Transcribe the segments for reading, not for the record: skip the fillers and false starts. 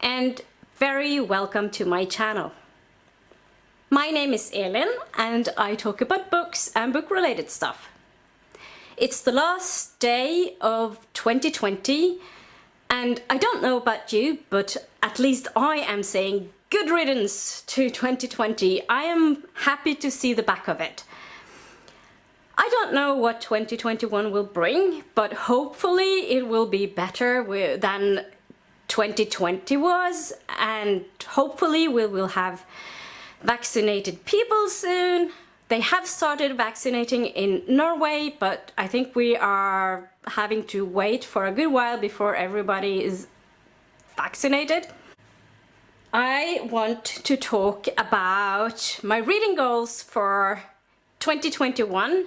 and very welcome to my channel. My name is Elin and I talk about books and book-related stuff. It's the last day of 2020 and I don't know about you, but at least I am saying good riddance to 2020. I am happy to see the back of it. I don't know what 2021 will bring, but hopefully it will be better than 2020 was, and hopefully we will have vaccinated people soon. They have started vaccinating in Norway, but I think we are having to wait for a good while before everybody is vaccinated. I want to talk about my reading goals for 2021.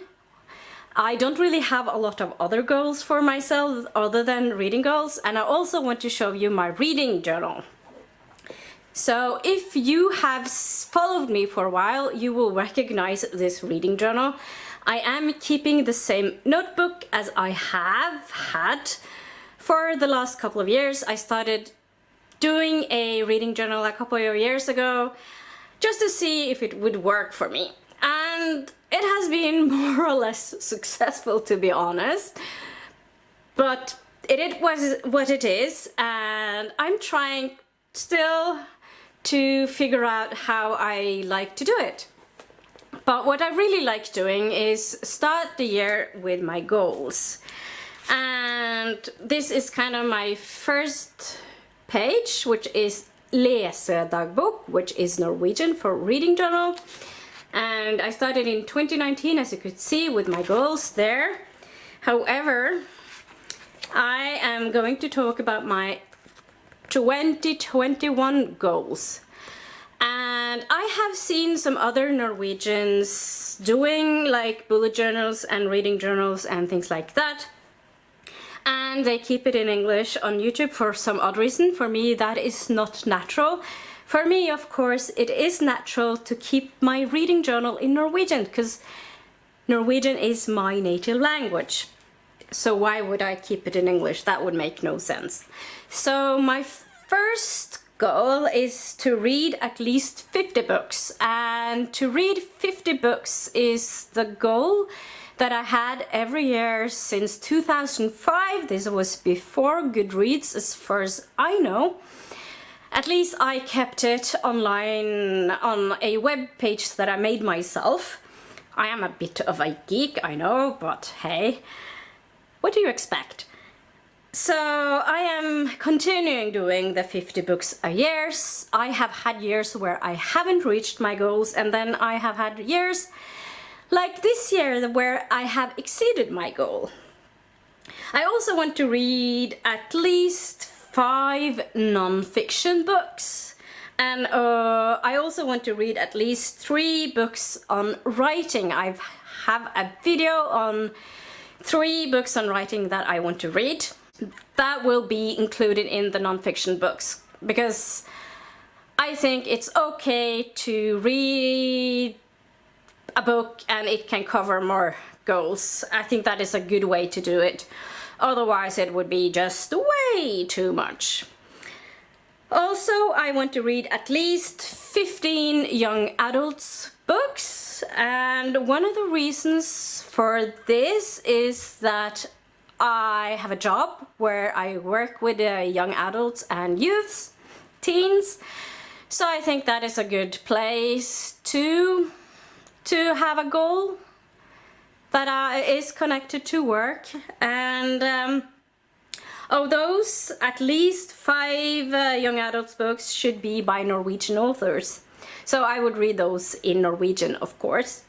I don't really have a lot of other goals for myself other than reading goals, and I also want to show you my reading journal. So if you have followed me for a while, you will recognize this reading journal. I am keeping the same notebook as I have had for the last couple of years. I started doing a reading journal a couple of years ago just to see if it would work for me. And it has been more or less successful, to be honest. But it was what it is, and I'm trying still to figure out how I like to do it. But what I really like doing is start the year with my goals. And this is kind of my first page, which is Lesedagbok, which is Norwegian for reading journal. And I started in 2019, as you could see, with my goals there. However, I am going to talk about my 2021 goals. And I have seen some other Norwegians doing like bullet journals and reading journals and things like that. And they keep it in English on YouTube for some odd reason. For me, that is not natural. For me, of course, it is natural to keep my reading journal in Norwegian, because Norwegian is my native language. So why would I keep it in English? That would make no sense. So my first goal is to read at least 50 books. And to read 50 books is the goal that I had every year since 2005. This was before Goodreads, as far as I know. At least I kept it online on a web page that I made myself. I am a bit of a geek, I know, but hey, what do you expect? So I am continuing doing the 50 books a year. I have had years where I haven't reached my goals, and then I have had years like this year where I have exceeded my goal. I also want to read at least 5 non-fiction books, and I also want to read at least 3 books on writing. I have a video on 3 books on writing that I want to read. That will be included in the non-fiction books, because I think it's okay to read a book and it can cover more goals. I think that is a good way to do it. Otherwise it would be just way too much. Also, I want to read at least 15 young adults books, and one of the reasons for this is that I have a job where I work with young adults and youths, teens, so I think that is a good place to have a goal that is connected to work. And of those, at least 5 young adults books should be by Norwegian authors. So I would read those in Norwegian, of course.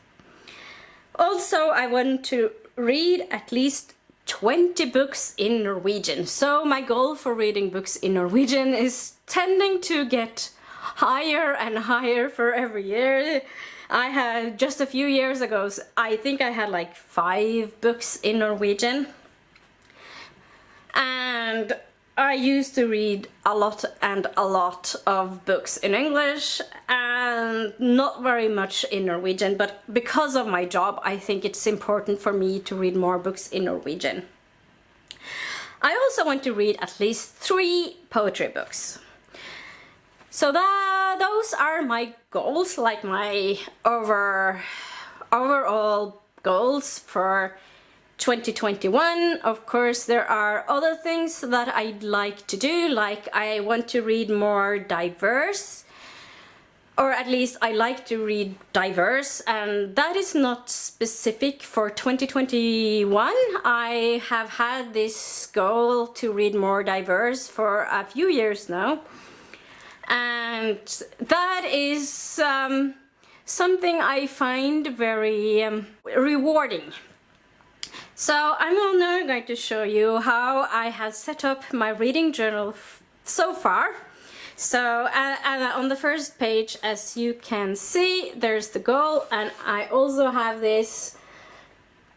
Also, I want to read at least 20 books in Norwegian. So my goal for reading books in Norwegian is tending to get higher and higher for every year. I had just a few years ago, I think I had like 5 books in Norwegian. And I used to read a lot of books in English and not very much in Norwegian, but because of my job, I think it's important for me to read more books in Norwegian. I also want to read at least 3 poetry books. So those are my goals, like my overall goals for 2021. Of course, there are other things that I'd like to do, like I want to read more diverse, or at least I like to read diverse, and that is not specific for 2021. I have had this goal to read more diverse for a few years now, and that is something I find very rewarding. So I'm now going to show you how I have set up my reading journal so far. So on the first page, as you can see, there's the goal, and I also have this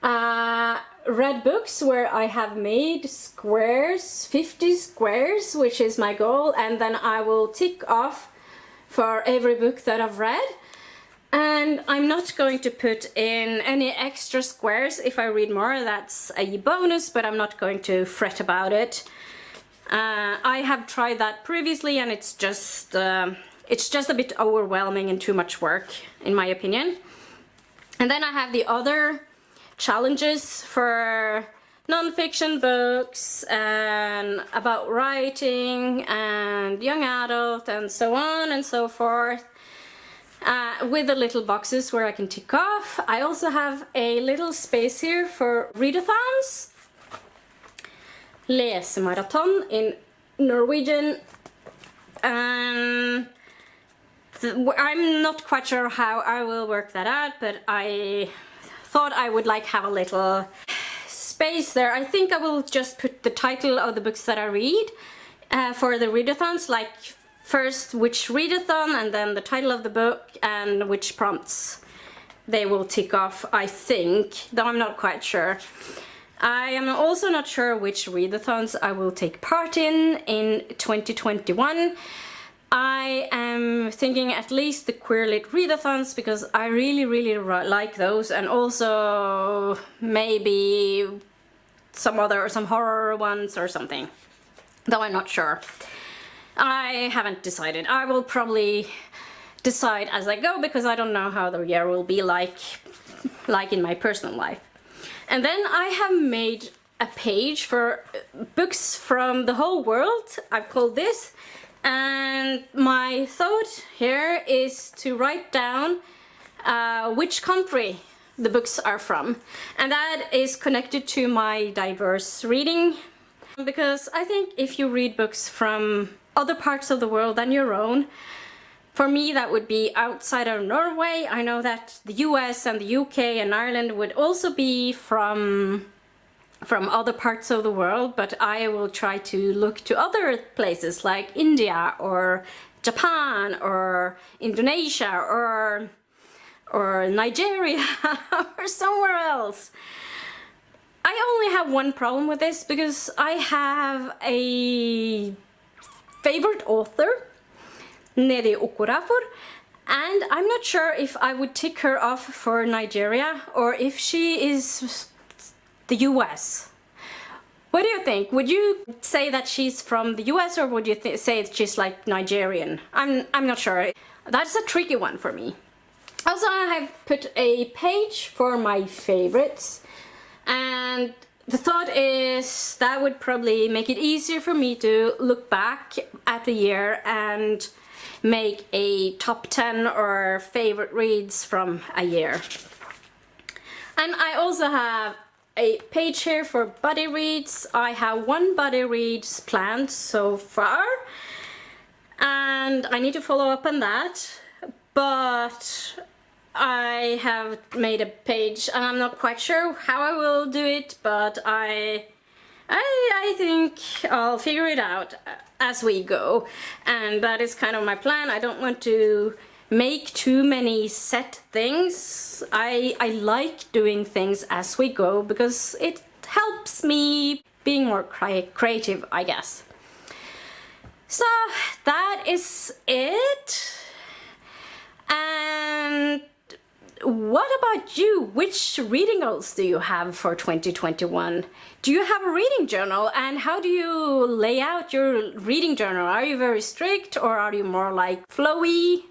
red books where I have made squares, 50 squares, which is my goal, and then I will tick off for every book that I've read. And I'm not going to put in any extra squares if I read more. That's a bonus, but I'm not going to fret about it. I have tried that previously, and it's just a bit overwhelming and too much work, in my opinion. And then I have the other challenges for non-fiction books and about writing and young adult and so on and so forth. With the little boxes where I can tick off. I also have a little space here for readathons. Lesemaraton in Norwegian. I'm not quite sure how I will work that out, but I thought I would have a little space there. I think I will just put the title of the books that I read for the readathons, like first which readathon, and then the title of the book and which prompts they will tick off, I think, though I'm not quite sure. I am also not sure which readathons I will take part in 2021. I am thinking at least the queer lit readathons, because I really like those, and also maybe some horror ones or something, though I'm not sure. I haven't decided. I will probably decide as I go, because I don't know how the year will be like in my personal life. And then I have made a page for books from the whole world. I've called this, and my thought here is to write down which country the books are from, and that is connected to my diverse reading, because I think if you read books from other parts of the world than your own, for me that would be outside of Norway. I know that the US and the UK and Ireland would also be from other parts of the world, but I will try to look to other places like India or Japan or Indonesia or Nigeria or somewhere else. I only have one problem with this, because I have a favorite author, Nnedi Okorafor, and I'm not sure if I would tick her off for Nigeria or if she is the US. What do you think? Would you say that she's from the US, or would you say she's like Nigerian? I'm not sure. That's a tricky one for me. Also, I have put a page for my favorites, and the thought is that would probably make it easier for me to look back at the year and make a top 10 or favorite reads from a year. And I also have a page here for buddy reads. I have one buddy reads planned so far, and I need to follow up on that, but I have made a page and I'm not quite sure how I will do it, but I think I'll figure it out as we go, and that is kind of my plan. I don't want to make too many set things. I like doing things as we go, because it helps me being more creative, I guess. So that is it. And what about you? Which reading goals do you have for 2021? Do you have a reading journal, and how do you lay out your reading journal? Are you very strict, or are you more like flowy?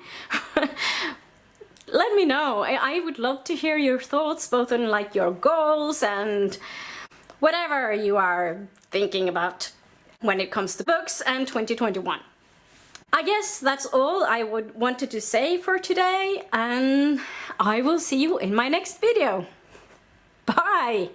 Let me know. I would love to hear your thoughts, both on like your goals and whatever you are thinking about when it comes to books and 2021. I guess that's all I wanted to say for today, and I will see you in my next video. Bye!